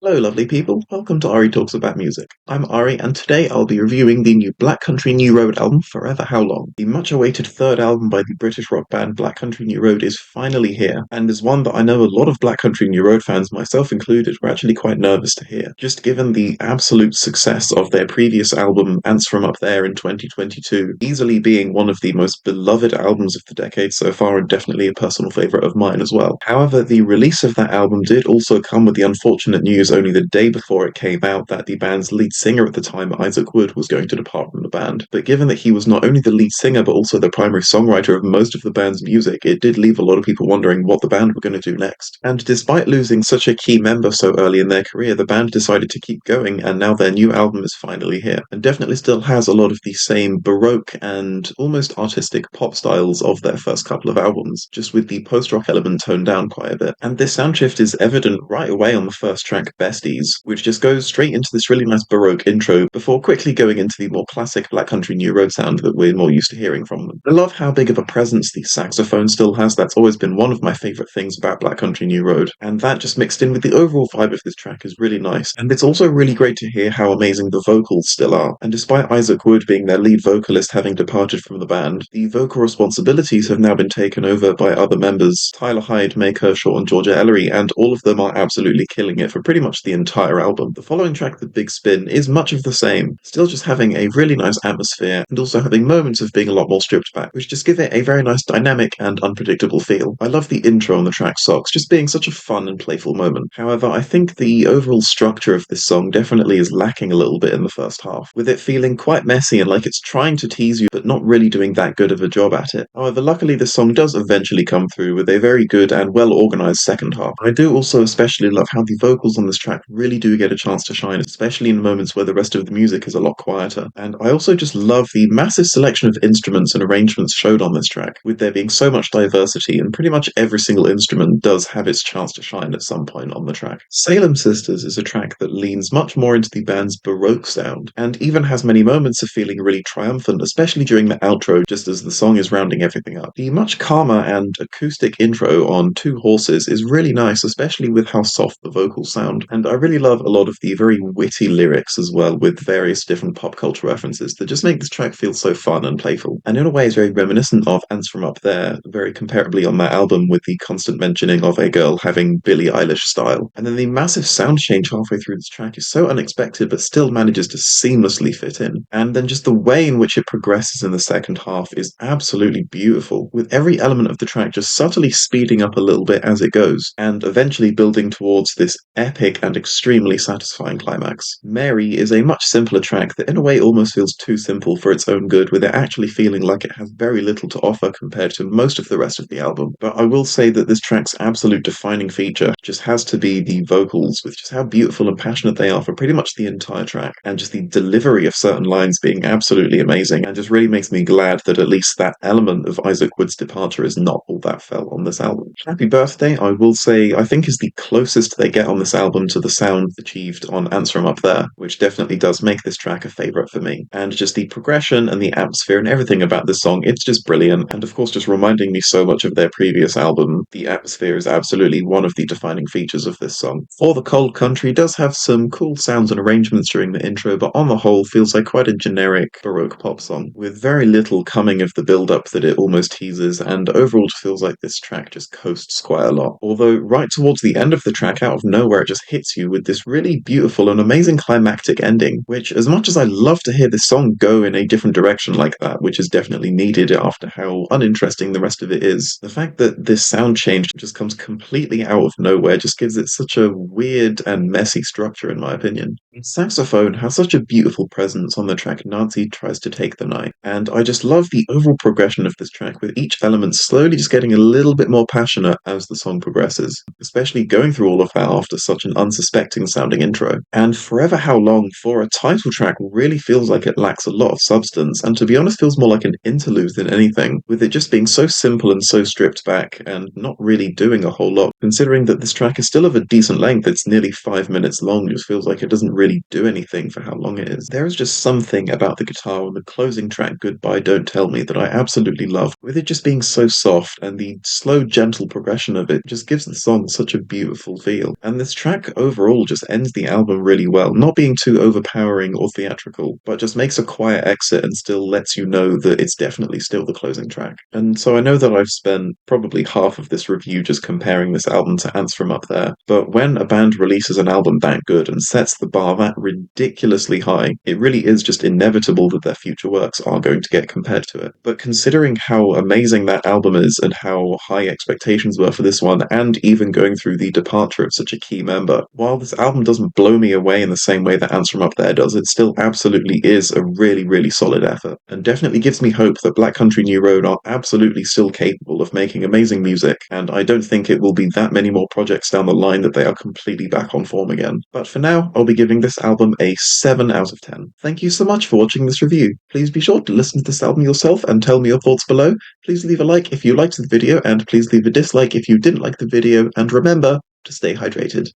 Hello, lovely people. Welcome to Ari Talks About Music. I'm Ari, and today I'll be reviewing the new Black Country New Road album, Forever Howlong. The much-awaited third album by the British rock band Black Country New Road is finally here, and is one that I know a lot of Black Country New Road fans, myself included, were actually quite nervous to hear. Just given the absolute success of their previous album, Ants From Up There in 2022, easily being one of the most beloved albums of the decade so far, and definitely a personal favourite of mine as well. However, the release of that album did also come with the unfortunate news only the day before it came out that the band's lead singer at the time, Isaac Wood, was going to depart from the band. But given that he was not only the lead singer but also the primary songwriter of most of the band's music, it did leave a lot of people wondering what the band were going to do next. And despite losing such a key member so early in their career, the band decided to keep going, and now their new album is finally here, and definitely still has a lot of the same Baroque and almost artistic pop styles of their first couple of albums, just with the post-rock element toned down quite a bit. And this sound shift is evident right away on the first track, Besties, which just goes straight into this really nice Baroque intro before quickly going into the more classic Black Country New Road sound that we're more used to hearing from them. I love how big of a presence the saxophone still has. That's always been one of my favourite things about Black Country New Road, and that just mixed in with the overall vibe of this track is really nice. And it's also really great to hear how amazing the vocals still are. And despite Isaac Wood being their lead vocalist having departed from the band, the vocal responsibilities have now been taken over by other members, Tyler Hyde, May Kershaw, and Georgia Ellery, and all of them are absolutely killing it for pretty much the entire album. The following track, The Big Spin, is much of the same, still just having a really nice atmosphere and also having moments of being a lot more stripped back, which just give it a very nice dynamic and unpredictable feel. I love the intro on the track Socks, just being such a fun and playful moment. However, I think the overall structure of this song definitely is lacking a little bit in the first half, with it feeling quite messy and like it's trying to tease you but not really doing that good of a job at it. However, luckily the song does eventually come through with a very good and well-organised second half. I do also especially love how the vocals on this track really do get a chance to shine, especially in moments where the rest of the music is a lot quieter. And I also just love the massive selection of instruments and arrangements showed on this track, with there being so much diversity, and pretty much every single instrument does have its chance to shine at some point on the track. Salem Sisters is a track that leans much more into the band's Baroque sound, and even has many moments of feeling really triumphant, especially during the outro just as the song is rounding everything up. The much calmer and acoustic intro on Two Horses is really nice, especially with how soft the vocals sound, and I really love a lot of the very witty lyrics as well, with various different pop culture references that just make this track feel so fun and playful, and in a way is very reminiscent of Ants From Up There, very comparably on that album, with the constant mentioning of a girl having Billie Eilish style. And then the massive sound change halfway through this track is so unexpected but still manages to seamlessly fit in, and then just the way in which it progresses in the second half is absolutely beautiful, with every element of the track just subtly speeding up a little bit as it goes, and eventually building towards this epic and extremely satisfying climax. Mary is a much simpler track that in a way almost feels too simple for its own good, with it actually feeling like it has very little to offer compared to most of the rest of the album. But I will say that this track's absolute defining feature just has to be the vocals, with just how beautiful and passionate they are for pretty much the entire track, and just the delivery of certain lines being absolutely amazing, and just really makes me glad that at least that element of Isaac Wood's departure is not all that felt on this album. Happy Birthday, I will say, I think is the closest they get on this album to the sound achieved on Ants From Up There, which definitely does make this track a favourite for me. And just the progression and the atmosphere and everything about this song, it's just brilliant, and of course just reminding me so much of their previous album. The atmosphere is absolutely one of the defining features of this song. For the Cold Country does have some cool sounds and arrangements during the intro, but on the whole feels like quite a generic Baroque pop song, with very little coming of the build-up that it almost teases, and overall it feels like this track just coasts quite a lot. Although right towards the end of the track, out of nowhere, it just hits you with this really beautiful and amazing climactic ending, which, as much as I love to hear this song go in a different direction like that, which is definitely needed after how uninteresting the rest of it is, the fact that this sound change just comes completely out of nowhere just gives it such a weird and messy structure, in my opinion. The saxophone has such a beautiful presence on the track Nancy Tries to Take the Night, and I just love the overall progression of this track, with each element slowly just getting a little bit more passionate as the song progresses, especially going through all of that after such an unsuspecting sounding intro. And Forever Howlong, for a title track, really feels like it lacks a lot of substance, and to be honest feels more like an interlude than anything, with it just being so simple and so stripped back and not really doing a whole lot, considering that this track is still of a decent length. It's nearly 5 minutes long. It just feels like it doesn't really do anything for how long it is. There is just something about the guitar on the closing track Goodbye Don't Tell Me that I absolutely love, with it just being so soft, and the slow gentle progression of it just gives the song such a beautiful feel. And this track overall just ends the album really well, not being too overpowering or theatrical, but just makes a quiet exit and still lets you know that it's definitely still the closing track. And so I know that I've spent probably half of this review just comparing this album to Ants from Up There, but when a band releases an album that good and sets the bar that ridiculously high, it really is just inevitable that their future works are going to get compared to it. But considering how amazing that album is and how high expectations were for this one, and even going through the departure of such a key member, while this album doesn't blow me away in the same way that Ants from Up There does, it still absolutely is a really, really solid effort, and definitely gives me hope that Black Country New Road are absolutely still capable of making amazing music, and I don't think it will be that many more projects down the line that they are completely back on form again. But for now, I'll be giving this album a 7 out of 10. Thank you so much for watching this review. Please be sure to listen to this album yourself and tell me your thoughts below. Please leave a like if you liked the video, and please leave a dislike if you didn't like the video, and remember to stay hydrated.